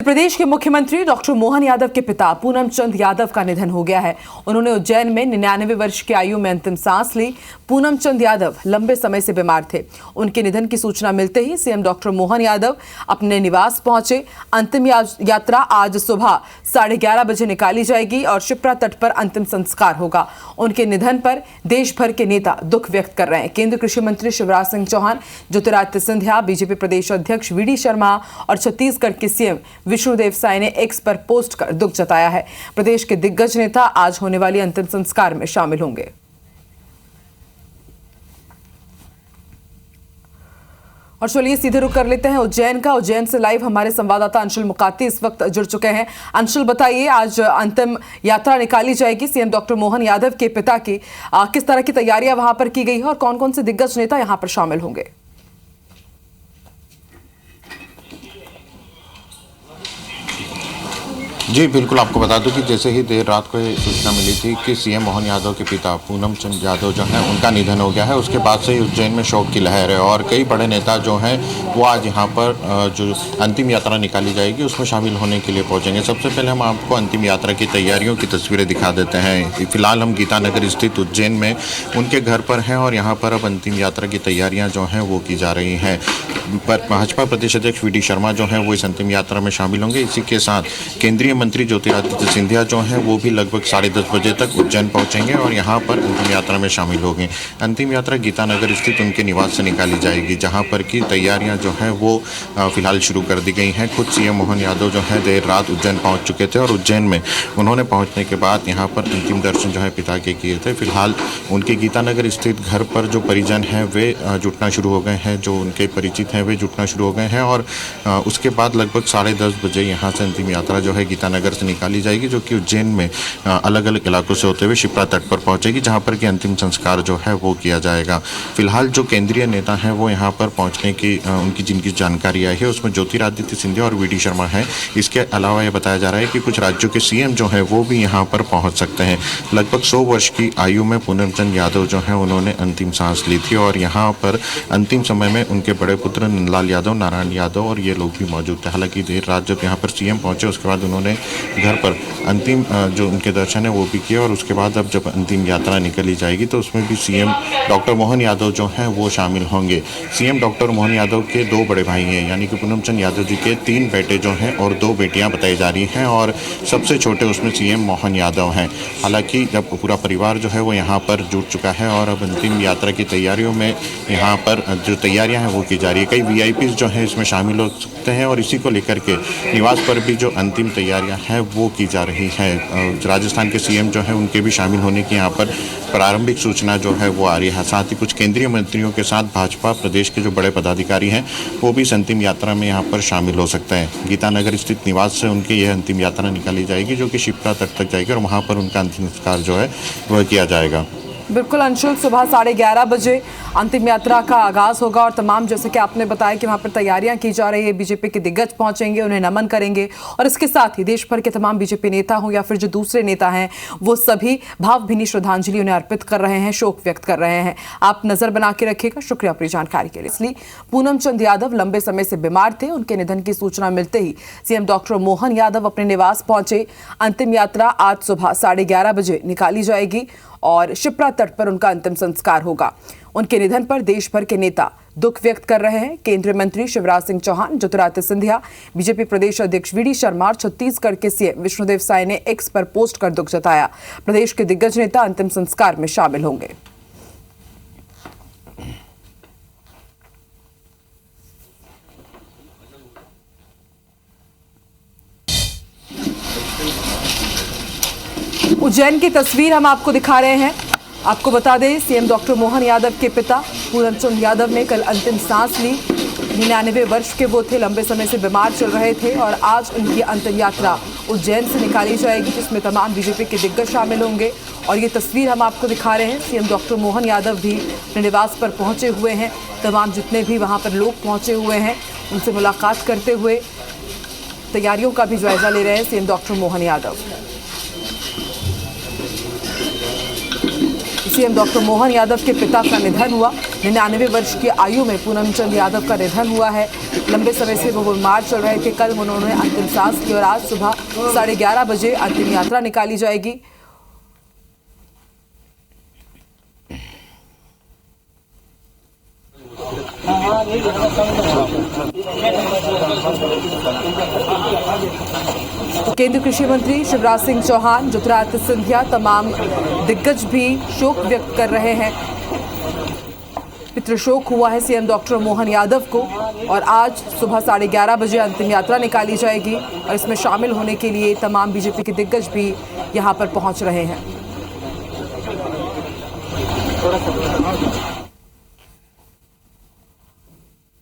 प्रदेश के मुख्यमंत्री डॉक्टर मोहन यादव के पिता पूनम चंद यादव का निधन हो गया है। उन्होंने उज्जैन में 99 वर्ष की आयु में अंतिम सांस ली। पूनम चंद यादव लंबे समय से बीमार थे। उनके निधन की सूचना मिलते ही सीएम डॉक्टर मोहन यादव अपने निवास पहुंचे। अंतिम यात्रा आज सुबह 11:30 बजे निकाली जाएगी और शिप्रा तट पर अंतिम संस्कार होगा। उनके निधन पर देश भर के नेता दुख व्यक्त कर रहे हैं। केंद्रीय कृषि मंत्री शिवराज सिंह चौहान, ज्योतिरादित्य सिंधिया, बीजेपी प्रदेश अध्यक्ष वी डी शर्मा और छत्तीसगढ़ के सीएम विष्णुदेव साय ने एक्स पर पोस्ट कर दुख जताया है। प्रदेश के दिग्गज नेता आज होने वाली अंतिम संस्कार में शामिल होंगे। और चलिए सीधे रुख कर लेते हैं उज्जैन का। उज्जैन से लाइव हमारे संवाददाता अंशुल मुकाती इस वक्त जुड़ चुके हैं। अंशुल, बताइए, आज अंतिम यात्रा निकाली जाएगी सीएम डॉक्टर मोहन यादव के पिता की। किस तरह की तैयारियां वहां पर की गई है और कौन कौन से दिग्गज नेता यहां पर शामिल होंगे? जी बिल्कुल, आपको बता दूं कि जैसे ही देर रात को ये सूचना मिली थी कि सीएम मोहन यादव के पिता पूनम चंद यादव जो हैं उनका निधन हो गया है, उसके बाद से ही उज्जैन में शोक की लहर है और कई बड़े नेता जो हैं वो आज यहाँ पर जो अंतिम यात्रा निकाली जाएगी उसमें शामिल होने के लिए पहुँचेंगे। सबसे पहले हम आपको अंतिम यात्रा की तैयारियों की तस्वीरें दिखा देते हैं। फिलहाल हम गीतानगर स्थित उज्जैन में उनके घर पर हैं और यहाँ पर अब अंतिम यात्रा की तैयारियाँ जो हैं वो की जा रही हैं। भाजपा प्रदेश अध्यक्ष वी डी शर्मा जो हैं वो इस अंतिम यात्रा में शामिल होंगे। इसी के साथ केंद्रीय मंत्री ज्योतिरादित्य सिंधिया जो हैं वो भी लगभग 10:30 बजे तक उज्जैन पहुंचेंगे और यहां पर अंतिम यात्रा में शामिल होंगे। अंतिम यात्रा गीतानगर स्थित उनके निवास से निकाली जाएगी, जहां पर की तैयारियां जो हैं वो फिलहाल शुरू कर दी गई हैं। खुद सीएम मोहन यादव जो है देर रात उज्जैन पहुँच चुके थे और उज्जैन में उन्होंने पहुँचने के बाद यहाँ पर अंतिम दर्शन जो है पिता के किए थे। फिलहाल उनके गीतानगर स्थित घर पर जो परिजन हैं वे जुटना शुरू हो गए हैं, जो उनके परिचित हैं वे जुटना शुरू हो गए हैं और उसके बाद लगभग 10:30 बजे यहाँ से अंतिम यात्रा जो है गीतानगर से निकाली जाएगी, जो कि उज्जैन में अलग अलग इलाकों से होते हुए शिप्रा तट पर पहुंचेगी, जहां पर कि अंतिम संस्कार जो है वो किया जाएगा। फिलहाल जो केंद्रीय नेता हैं वो यहां पर पहुंचने की उनकी जिनकी जानकारी आई है उसमें ज्योतिरादित्य सिंधिया और वी डी शर्मा है। इसके अलावा यह बताया जा रहा है कि कुछ राज्यों के सीएम जो है वो भी यहाँ पर पहुँच सकते हैं। लगभग 100 वर्ष की आयु में पूनम चंद यादव जो है उन्होंने अंतिम सांस ली थी और यहाँ पर अंतिम समय में उनके बड़े पुत्र नंदलाल यादव, नारायण यादव और ये लोग भी मौजूद थे। हालांकि देर रात जब यहाँ पर सीएम पहुंचे उसके बाद उन्होंने घर पर अंतिम जो उनके दर्शन है वो भी किए और उसके बाद अब जब अंतिम यात्रा निकली जाएगी तो उसमें भी सीएम डॉक्टर मोहन यादव जो हैं वो शामिल होंगे। सीएम डॉक्टर मोहन यादव के 2 बड़े भाई हैं, यानी कि पूनम चंद यादव जी के 3 बेटे जो हैं और 2 बेटियां बताई जा रही हैं और सबसे छोटे उसमें सीएम मोहन यादव हैं। हालांकि जब पूरा परिवार जो है वो यहाँ पर जुट चुका है और अब अंतिम यात्रा की तैयारियों में यहाँ पर जो तैयारियाँ हैं वो की जा रही है। कई वीआईपीज़ जो हैं इसमें शामिल हो सकते हैं और इसी को लेकर के निवास पर भी जो अंतिम तैयारियां हैं वो की जा रही है। राजस्थान के सीएम जो हैं उनके भी शामिल होने की यहाँ पर प्रारंभिक सूचना जो है वो आ रही है। साथ ही कुछ केंद्रीय मंत्रियों के साथ भाजपा प्रदेश के जो बड़े पदाधिकारी हैं वो भी इस अंतिम यात्रा में यहाँ पर शामिल हो सकते हैं। गीतानगर स्थित निवास से उनकी यह अंतिम यात्रा निकाली जाएगी, जो कि शिप्रा तक जाएगी और वहाँ पर उनका अंतिम संस्कार जो है वह किया जाएगा। बिल्कुल अंशुल, सुबह 11:30 बजे अंतिम यात्रा का आगाज होगा और तमाम, जैसे कि आपने बताया कि वहां पर तैयारियां की जा रही है। बीजेपी के दिग्गज पहुंचेंगे, उन्हें नमन करेंगे और इसके साथ ही देश भर के तमाम बीजेपी नेता हों या फिर जो दूसरे नेता हैं वो सभी भावभीनी श्रद्धांजलि उन्हें अर्पित कर रहे हैं, शोक व्यक्त कर रहे हैं। आप नजर बना के रखिएगा। शुक्रिया अपनी जानकारी के लिए। इसलिए पूनम चंद यादव लंबे समय से बीमार थे। उनके निधन की सूचना मिलते ही सीएम डॉक्टर मोहन यादव अपने निवास पहुंचे। अंतिम यात्रा आज सुबह 11:30 बजे निकाली जाएगी और शिप्रा तट पर उनका अंतिम संस्कार होगा। उनके निधन पर देश भर के नेता दुख व्यक्त कर रहे हैं। केंद्रीय मंत्री शिवराज सिंह चौहान, ज्योतिरादित्य सिंधिया, बीजेपी प्रदेश अध्यक्ष वी डी शर्मा और छत्तीसगढ़ के सीएम विष्णुदेव साय ने एक्स पर पोस्ट कर दुख जताया। प्रदेश के दिग्गज नेता अंतिम संस्कार में शामिल होंगे। उज्जैन की तस्वीर हम आपको दिखा रहे हैं। आपको बता दें, सीएम डॉक्टर मोहन यादव के पिता पूनम चंद यादव ने कल अंतिम सांस ली। 99 वर्ष के वो थे, लंबे समय से बीमार चल रहे थे और आज उनकी अंतिम यात्रा उज्जैन से निकाली जाएगी, जिसमें तमाम बीजेपी के दिग्गज शामिल होंगे। और ये तस्वीर हम आपको दिखा रहे हैं। सीएम डॉक्टर मोहन यादव भी अपने निवास पर पहुंचे हुए हैं। तमाम जितने भी वहां पर लोग पहुंचे हुए हैं उनसे मुलाकात करते हुए तैयारियों का भी जायजा ले रहे हैं CM doctor Mohan Yadav. CM doctor Mohan Yadav के पिता का निधन हुआ। 99 वर्ष की आयु में पूनम चंद यादव का निधन हुआ है। लंबे समय से वो बीमार चल रहे थे। कल उन्होंने अंतिम सांस ली और आज सुबह 11:30 बजे अंतिम यात्रा निकाली जाएगी। केंद्रीय कृषि मंत्री शिवराज सिंह चौहान, ज्योतिरादित्य सिंधिया, तमाम दिग्गज भी शोक व्यक्त कर रहे हैं। पितृशोक हुआ है सीएम डॉक्टर मोहन यादव को और आज सुबह 11:30 बजे अंतिम यात्रा निकाली जाएगी और इसमें शामिल होने के लिए तमाम बीजेपी के दिग्गज भी यहां पर पहुंच रहे हैं।